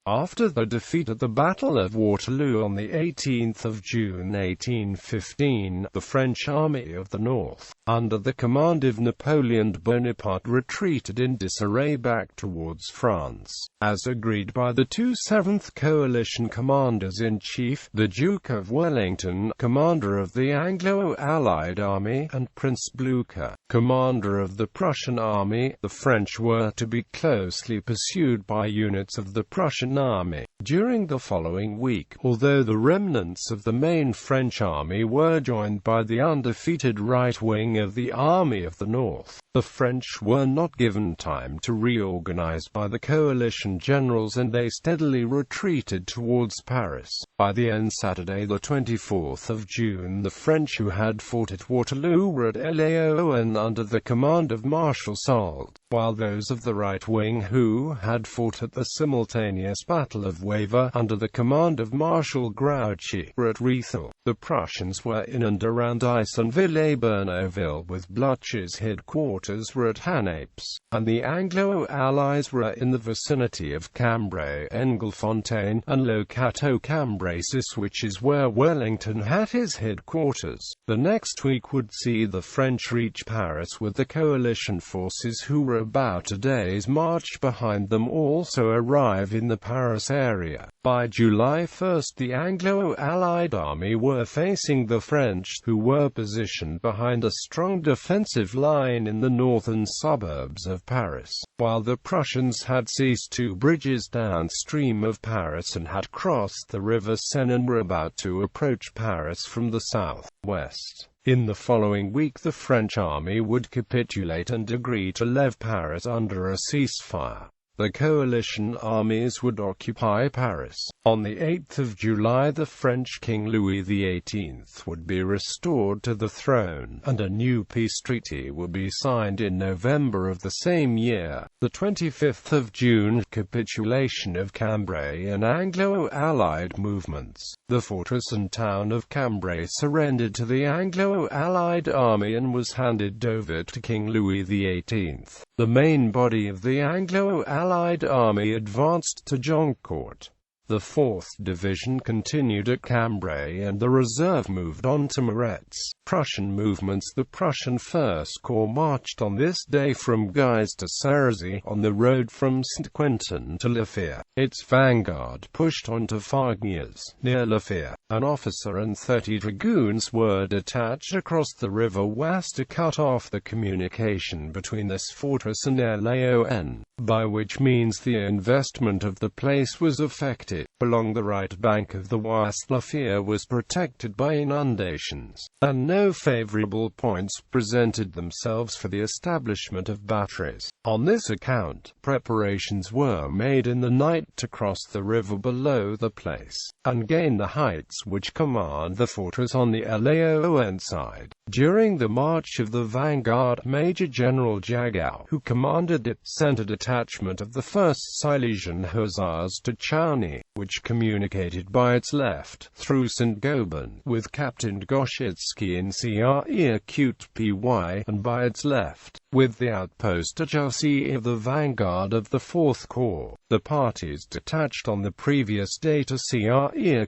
After the defeat at the Battle of Waterloo on 18 June 1815, the French Army of the North, under the command of Napoleon Bonaparte, retreated in disarray back towards France. As agreed by the two 7th Coalition Commanders-in-Chief, the Duke of Wellington, commander of the Anglo-allied army, and Prince Blücher, commander of the Prussian army, the French were to be closely pursued by units of the Prussian army. During the following week, although the remnants of the main French army were joined by the undefeated right wing of the Army of the North, the French were not given time to reorganize by the coalition generals, and they steadily retreated towards Paris. By the end Saturday the 24th of June, the French who had fought at Waterloo were at Laon under the command of Marshal Soult, while those of the right wing who had fought at the simultaneous Battle of Wavre under the command of Marshal Grouchy were at Rethel. The Prussians were in and around Issonville-Berneville, with Blücher's headquarters were at Hannapes, and the Anglo-allies were in the vicinity of Cambrai, Engelfontaine, and Le Cateau-Cambrésis, which is where Wellington had his headquarters. The next week would see the French reach Paris, with the coalition forces who were about a day's march behind them also arrive in the Paris area. By July 1, the Anglo-allied army were facing the French, who were positioned behind a strong defensive line in the northern suburbs of Paris, while the Prussians had seized two bridges downstream of Paris and had crossed the river Seine and were about to approach Paris from the south-west. In the following week the French army would capitulate and agree to leave Paris under a ceasefire. The coalition armies would occupy Paris. On 8 July the French King Louis XVIII would be restored to the throne, and a new peace treaty would be signed in November of the same year. The 25th of June, capitulation of Cambrai and Anglo-allied movements. The fortress and town of Cambrai surrendered to the Anglo-allied army and was handed over to King Louis XVIII. The main body of the Anglo-allied army advanced to Joncourt. The 4th Division continued at Cambrai and the reserve moved on to Moretz. Prussian movements. The Prussian First Corps marched on this day from Guise to Cerzy, on the road from Saint-Quentin to La Fère. Its vanguard pushed on to Fargniers, near La Fère. An officer and 30 dragoons were detached across the river west to cut off the communication between this fortress and Laon, by which means the investment of the place was effected. Along the right bank of the Oise, La Fère was protected by inundations, and no favorable points presented themselves for the establishment of batteries. On this account, preparations were made in the night to cross the river below the place, and gain the heights which command the fortress on the Laon side. During the march of the vanguard, Major General Jagow, who commanded it, sent a detachment of the 1st Silesian Hussars to Chauny, which communicated by its left, through Saint-Gobain, with Captain Goshetsky in Crepy, and by its left, with the outpost at Jussy of the vanguard of the 4th Corps. The parties detached on the previous day to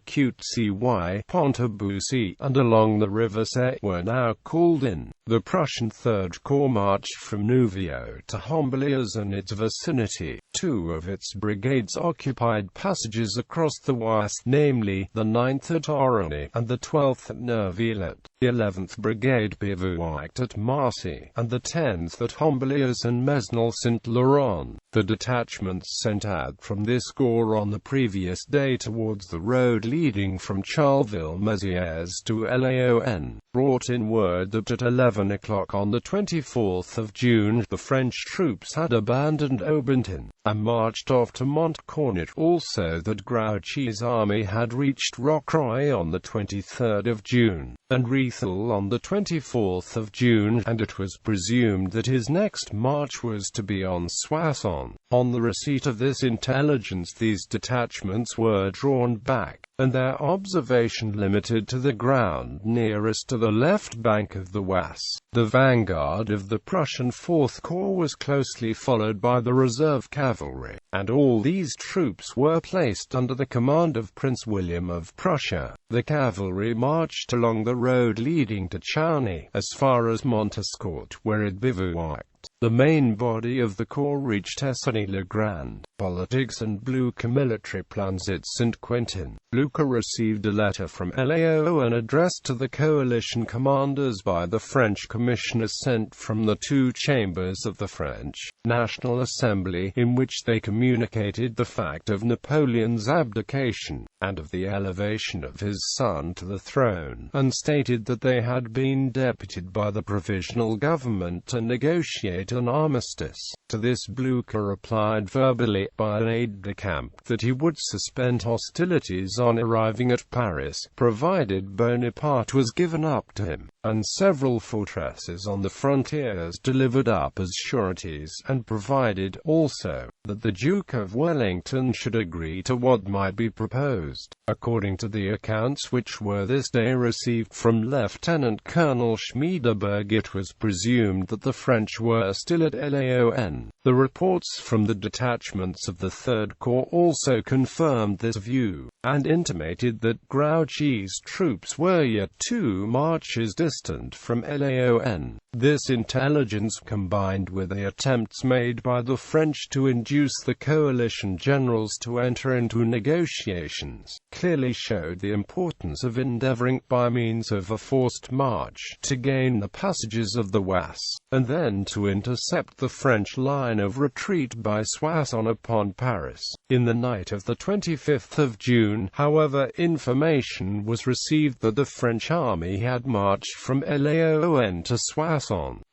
Crepy, Pont-a-Bussy, and along the river Seine were now called in. The Prussian 3rd Corps marched from Neuville to Homblières and its vicinity. Two of its brigades occupied passages across the Oise, namely, the 9th at Orony, and the 12th at Neuville. The 11th Brigade bivouacked at Marcy, and the 10th at Homblières and Mesnil-Saint-Laurent. The detachments sent out from this corps on the previous day towards the road leading from Charleville-Mézières to Laon, brought in word that at 11 o'clock on the 24th of June, the French troops had abandoned Aubenton, and marched off to Montcornet. Also that Grouchy's army had reached Rocroi on the 23rd of June, and Rethel on the 24th of June, and it was presumed that his next march was to be on Soissons. On the receipt of this intelligence, these detachments were drawn back. and their observation limited to the ground nearest to the left bank of the Oise. The vanguard of the Prussian Fourth Corps was closely followed by the reserve cavalry, and all these troops were placed under the command of Prince William of Prussia. The cavalry marched along the road leading to Chauny, as far as Montescourt, where it bivouacked. The main body of the corps reached Essonnes-le-Grand. Politics and Blücher military plans at Saint-Quentin. Blücher received a letter from Laon addressed to the coalition commanders by the French commissioners sent from the two chambers of the French National Assembly, in which they communicated the fact of Napoleon's abdication, and of the elevation of his son to the throne, and stated that they had been deputed by the provisional government to negotiate an armistice. To this Blücher replied verbally by an aide-de-camp that he would suspend hostilities on arriving at Paris, provided Bonaparte was given up to him, and several fortresses on the frontiers delivered up as sureties, and provided, also, that the Duke of Wellington should agree to what might be proposed. According to the accounts which were this day received from Lieutenant Colonel Schmiedeberg, it was presumed that the French were still at Laon. The reports from the detachments of the Third Corps also confirmed this view, and intimated that Grouchy's troops were yet 2 marches distant from Laon. This intelligence, combined with the attempts made by the French to induce the coalition generals to enter into negotiations, clearly showed the importance of endeavoring, by means of a forced march, to gain the passages of the Oise, and then to intercept the French line of retreat by Soissons upon Paris. In the night of the 25th of June, however, information was received that the French army had marched from Laon to Soissons,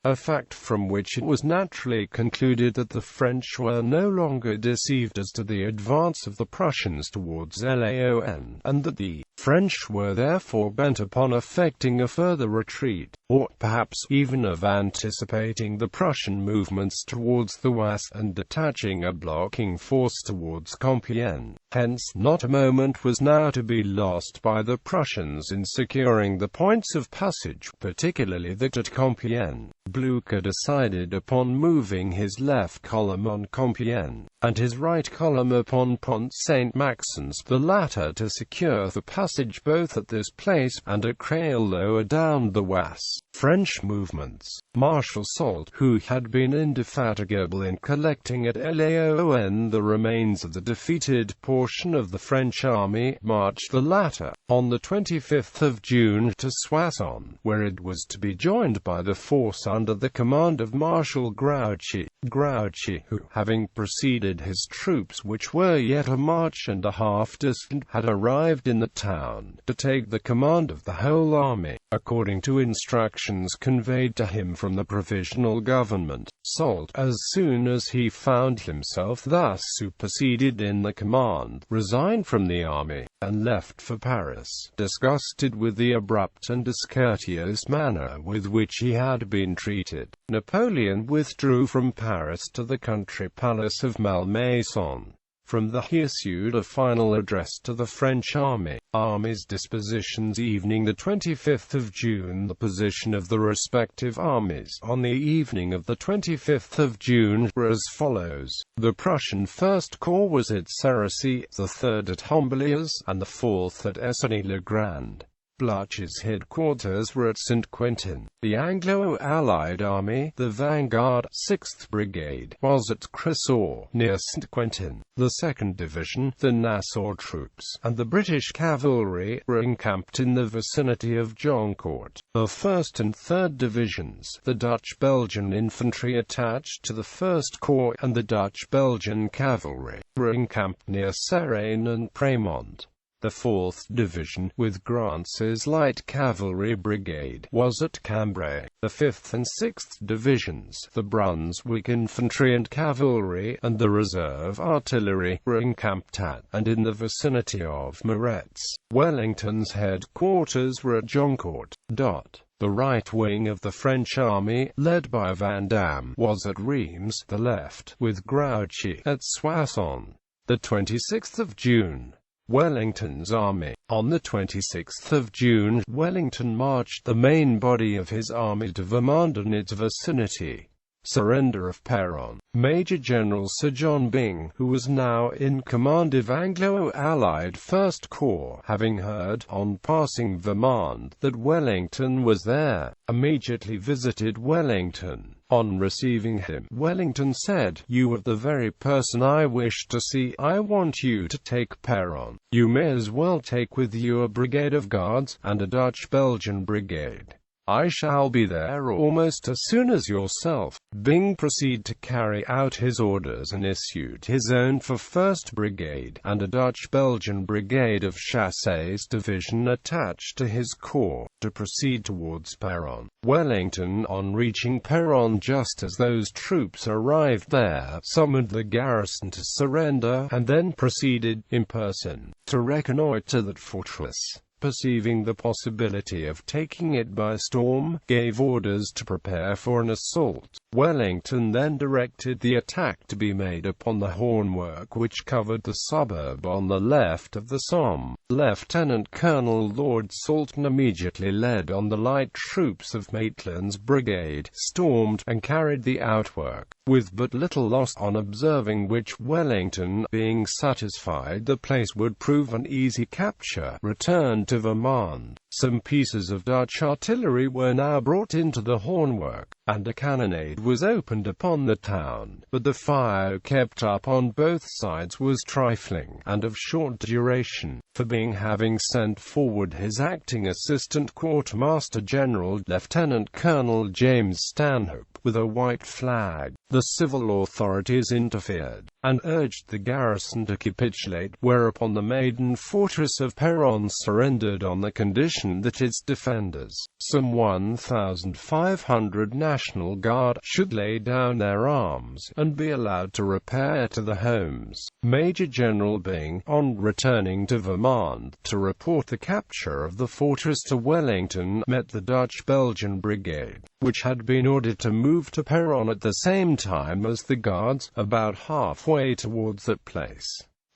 a fact from which it was naturally concluded that the French were no longer deceived as to the advance of the Prussians towards Laon, and that the French were therefore bent upon effecting a further retreat, or perhaps even of anticipating the Prussian movements towards the Oise and detaching a blocking force towards Compiègne. Hence, not a moment was now to be lost by the Prussians in securing the points of passage, particularly that at Compiègne. Blücher decided upon moving his left column on Compiègne, and his right column upon Pont Saint-Maxence, the latter to secure the passage both at this place and at Creil lower down the Oise. French movements. Marshal Soult, who had been indefatigable in collecting at Laon the remains of the defeated portion of the French army, marched the latter, on the 25th of June, to Soissons, where it was to be joined by the force under the command of Marshal Grouchy. Grouchy, who, having preceded his troops which were yet a march and a half distant, had arrived in the town, to take the command of the whole army, according to instructions conveyed to him from the provisional government. Soult, as soon as he found himself thus superseded in the command, resigned from the army, and left for Paris, disgusted with the abrupt and discourteous manner with which he had been treated. Napoleon withdrew from Paris to the country palace of Malmaison. From the he issued a final address to the French army's dispositions. Evening the 25th of June. The position of the respective armies on the evening of the 25th of June were as follows. The Prussian First Corps was at Cerisy, the Third at Homblières, and the Fourth at Essonnes-le-Grand. Blücher's headquarters were at Saint-Quentin. The Anglo-allied army, the vanguard, 6th Brigade, was at Cressaux, near Saint-Quentin. The 2nd Division, the Nassau troops, and the British cavalry were encamped in the vicinity of Joncourt. The 1st and 3rd Divisions, the Dutch-Belgian infantry attached to the First Corps, and the Dutch-Belgian cavalry, were encamped near Seraing and Prémont. The 4th Division, with Grant's light cavalry brigade, was at Cambrai. The 5th and 6th Divisions, the Brunswick infantry and cavalry, and the reserve artillery, were encamped at, and in the vicinity of Moretz. Wellington's headquarters were at Joncourt. The right wing of the French army, led by Vandamme, was at Reims, the left, with Grouchy, at Soissons. The 26th of June. Wellington's army. On the 26th of June, Wellington marched the main body of his army to Vermand and its vicinity. Surrender of Péronne. Major General Sir John Byng, who was now in command of Anglo-allied First Corps, having heard, on passing Vermand, that Wellington was there, immediately visited Wellington. On receiving him, Wellington said, "You are the very person I wish to see. I want you to take Péronne. You may as well take with you a brigade of guards, and a Dutch-Belgian brigade. I shall be there almost as soon as yourself." Byng proceeded to carry out his orders and issued his own for 1st Brigade, and a Dutch-Belgian brigade of Chassés division attached to his corps, to proceed towards Péronne. Wellington, on reaching Péronne just as those troops arrived there, summoned the garrison to surrender, and then proceeded, in person, to reconnoitre that fortress. Perceiving the possibility of taking it by storm, gave orders to prepare for an assault. Wellington then directed the attack to be made upon the hornwork which covered the suburb on the left of the Somme. Lieutenant Colonel Lord Soult immediately led on the light troops of Maitland's brigade, stormed, and carried the outwork, with but little loss, on observing which Wellington, being satisfied the place would prove an easy capture, returned to Vermand. Some pieces of Dutch artillery were now brought into the hornwork, and a cannonade was opened upon the town, but the fire kept up on both sides was trifling, and of short duration, for Byng having sent forward his acting assistant quartermaster general, Lieutenant Colonel James Stanhope, with a white flag. The civil authorities interfered, and urged the garrison to capitulate, whereupon the maiden fortress of Péronne surrendered on the condition that its defenders, some 1,500 National Guard, should lay down their arms, and be allowed to repair to their homes. Major General Byng, on returning to Vermand, to report the capture of the fortress to Wellington, met the Dutch-Belgian brigade, which had been ordered to move to Péronne at the same time as the Guards, about halfway towards that place.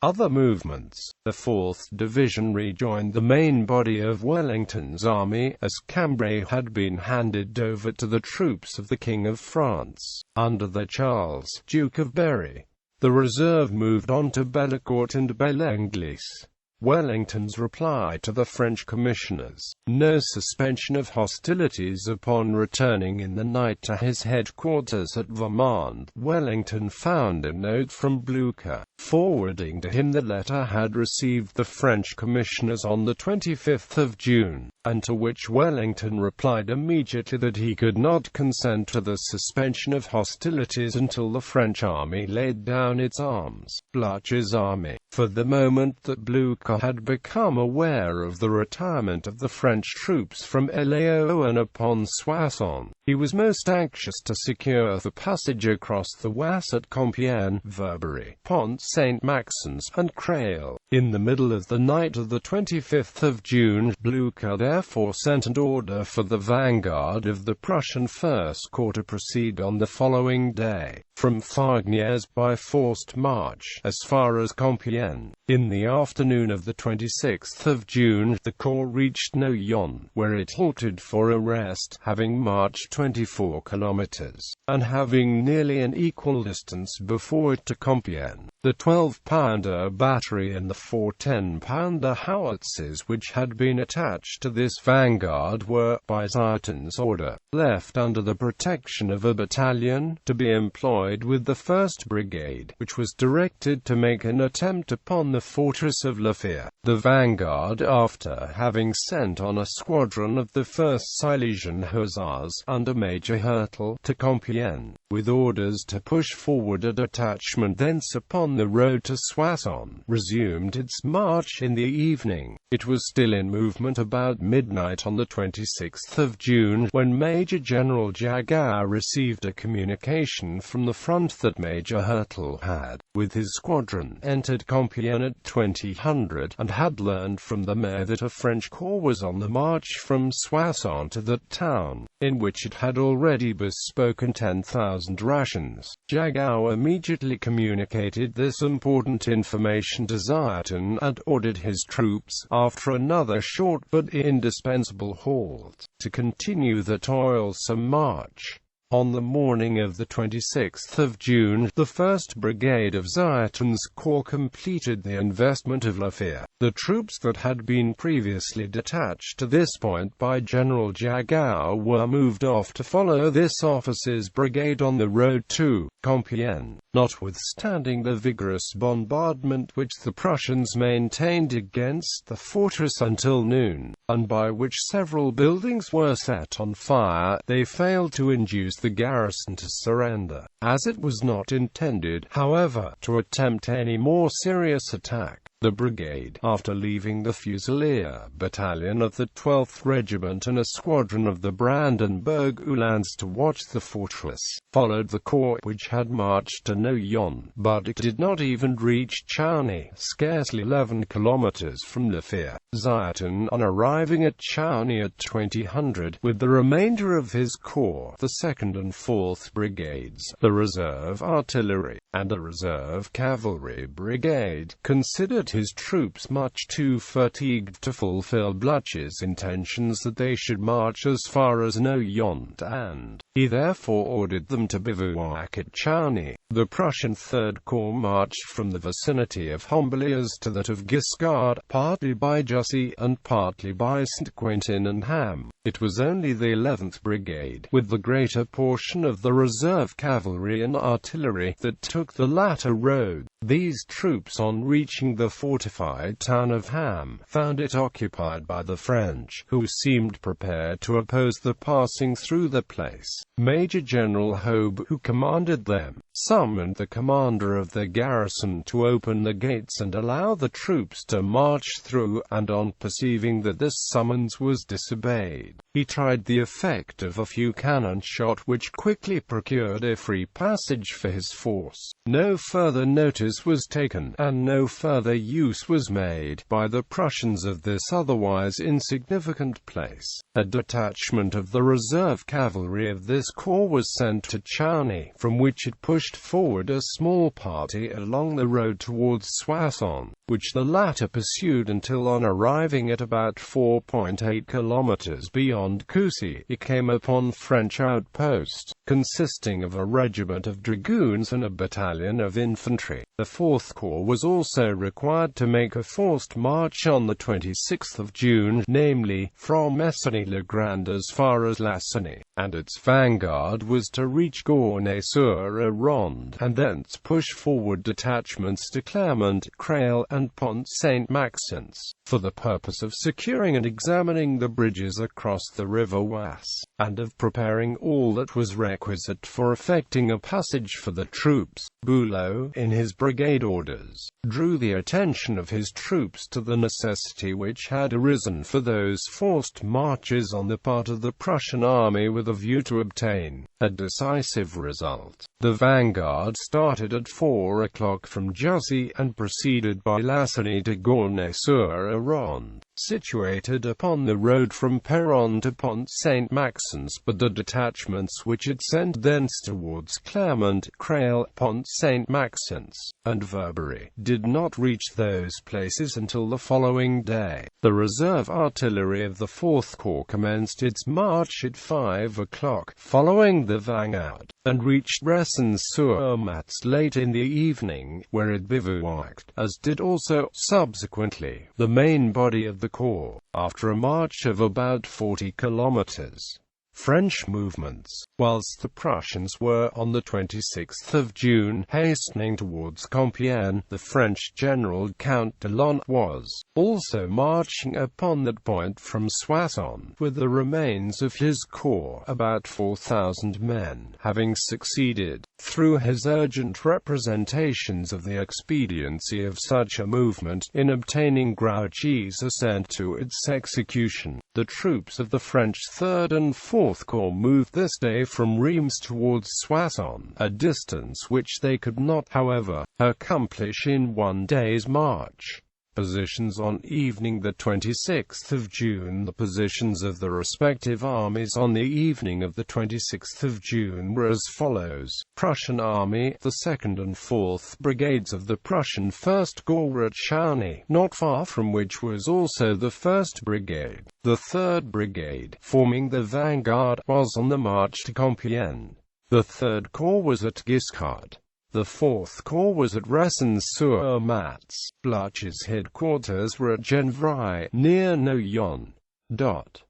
Other movements. The 4th Division rejoined the main body of Wellington's army, as Cambrai had been handed over to the troops of the King of France, under the Charles, Duke of Berry. The reserve moved on to Bellecourt and Belle-Église. Wellington's reply to the French commissioners: no suspension of hostilities. Upon returning in the night to his headquarters at Vermand, Wellington found a note from Blücher, forwarding to him the letter had received the French commissioners on the 25th of June, and to which Wellington replied immediately that he could not consent to the suspension of hostilities until the French army laid down its arms. Blücher's army. For the moment that Blücher had become aware of the retirement of the French troops from Laon upon Soissons, he was most anxious to secure the passage across the Oise at Compiègne, Verberie, Pont Saint-Maxence, and Creil. In the middle of the night of the 25th of June, Blücher therefore sent an order for the vanguard of the Prussian First Corps to proceed on the following day, from Fargnèse by forced march, as far as Compiègne. In the afternoon of the 26th of June, the corps reached Noyon, where it halted for a rest, having marched 24 kilometers, and having nearly an equal distance before it to Compiègne. The 12-pounder battery and the 4 10-pounder howitzers which had been attached to this vanguard were, by Ziethen's order, left under the protection of a battalion, to be employed with the 1st Brigade, which was directed to make an attempt upon the fortress of La Fère. The vanguard, after having sent on a squadron of the 1st Silesian Hussars, under Major Rethel, to Compiègne, with orders to push forward a detachment thence upon the road to Soissons, resumed its march in the evening. It was still in movement about midnight on the 26th of June, when Major General Jagat received a communication from the front that Major Rethel had, with his squadron, entered Compiègne at 2000, and had learned from the mayor that a French corps was on the march from Soissons to that town, in which it had already bespoken 10,000 4,000 rations. Jagow immediately communicated this important information to Zieten and ordered his troops, after another short but indispensable halt, to continue the toilsome march. On the morning of the 26th of June, the 1st Brigade of Zieten's corps completed the investment of Wavre. The troops that had been previously detached to this point by General Jagow were moved off to follow this officer's brigade on the road to Compiègne. Notwithstanding the vigorous bombardment which the Prussians maintained against the fortress until noon, and by which several buildings were set on fire, they failed to induce the garrison to surrender. As it was not intended, however, to attempt any more serious attack, the brigade, after leaving the Fusilier battalion of the 12th Regiment and a squadron of the Brandenburg Uhlans to watch the fortress, followed the corps which had marched to Noyon, but it did not even reach Chauny, scarcely 11 kilometers from Wavre. Zieten, on arriving at Chauny at 2000, with the remainder of his corps, the 2nd and 4th Brigades, the reserve artillery, and the reserve cavalry brigade, considered his troops much too fatigued to fulfill Blücher's intentions that they should march as far as Noyon, and he therefore ordered them to bivouac at Chauny. The Prussian Third Corps marched from the vicinity of Homblières to that of Guiscard, partly by Jussy and partly by Saint-Quentin and Ham. It was only the 11th Brigade, with the greater portion of the reserve cavalry and artillery, that took the latter road. These troops, on reaching the fortified town of Ham, found it occupied by the French, who seemed prepared to oppose the passing through the place. Major General Hobe, who commanded them, summoned the commander of the garrison to open the gates and allow the troops to march through, and on perceiving that this summons was disobeyed, he tried the effect of a few cannon shot which quickly procured a free passage for his force. No further notice was taken, and no further use was made by the Prussians of this otherwise insignificant place. A detachment of the reserve cavalry of this corps was sent to Chauny, from which it pushed forward a small party along the road towards Soissons, which the latter pursued until on arriving at about 4.8 kilometers beyond Coucy, it came upon French outpost, consisting of a regiment of dragoons and a battalion of infantry. The 4th Corps was also required to make a forced march on the 26th of June, namely, from Messany-le-Grand as far as Lassigny, and its vanguard was to reach Gournay-sur-Gironde, and thence push forward detachments to Clermont, Creil, and Pont-Saint-Maxence, for the purpose of securing and examining the bridges across the river Oise, and of preparing all that was requisite for effecting a passage for the troops. Bülow, in his brigade orders, drew the attention of his troops to the necessity which had arisen for those forced marches on the part of the Prussian army with a view to obtain a decisive result. The vanguard started at 4 o'clock from Jussy and proceeded by Lassigny to Gournay-sur-Gironde, situated upon the road from Péronne to Pont-Saint-Maxence, but the detachments which it sent thence towards Clermont, Creil, Pont-Saint-Maxence, and Verberie, did not reach those places until the following day. The reserve artillery of the 4th Corps commenced its march at 5 o'clock, following the vanguard, and reached Bresson-sur-Matz late in the evening, where it bivouacked, as did also, subsequently, the main body of the corps, after a march of about 40 kilometers. French movements. Whilst the Prussians were, on the 26th of June, hastening towards Compiègne, the French general Count de Laon was also marching upon that point from Soissons, with the remains of his corps, about 4,000 men, having succeeded, through his urgent representations of the expediency of such a movement, in obtaining Grouchy's assent to its execution. The troops of the French 3rd and 4th Corps moved this day from Reims towards Soissons, a distance which they could not, however, accomplish in one day's march. positions on evening the 26th of June. The positions of the respective armies on the evening of the 26th of June were as follows. Prussian Army, the 2nd and 4th Brigades of the Prussian 1st Corps were at Chauny, not far from which was also the 1st Brigade. The 3rd Brigade, forming the vanguard, was on the march to Compiègne. The 3rd Corps was at Giscard. The 4th Corps was at Resnes-sur-Matz. Blücher's headquarters were at Genvry, near Noyon.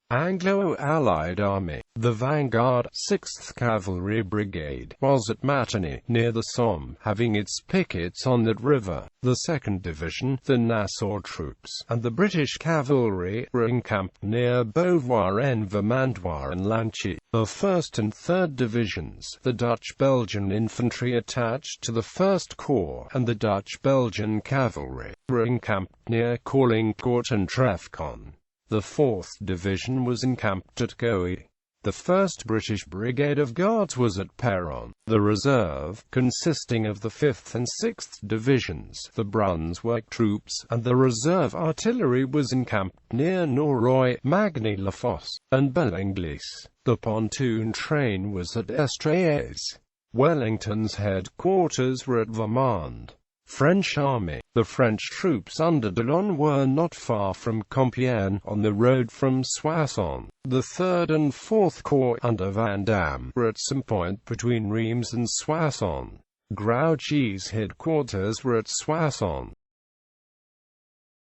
Anglo-allied army. The vanguard, 6th Cavalry Brigade, was at Matigny, near the Somme, having its pickets on that river. The 2nd Division, the Nassau troops, and the British cavalry were encamped near Beauvoir en Vermandois and Lanchy. The 1st and 3rd Divisions, the Dutch-Belgian infantry attached to the 1st Corps, and the Dutch-Belgian cavalry, were encamped near Caulaincourt and Trefcon. The 4th Division was encamped at Goey. The 1st British Brigade of Guards was at Péronne. The reserve, consisting of the 5th and 6th Divisions, the Brunswick troops, and the reserve artillery was encamped near Norroy, Magny-la-Fosse, and Bellenglise. The pontoon train was at Estrées. Wellington's headquarters were at Vermand. French Army. The French troops under Laon were not far from Compiègne, on the road from Soissons. The 3rd and 4th Corps, under Vandamme, were at some point between Reims and Soissons. Grouchy's headquarters were at Soissons.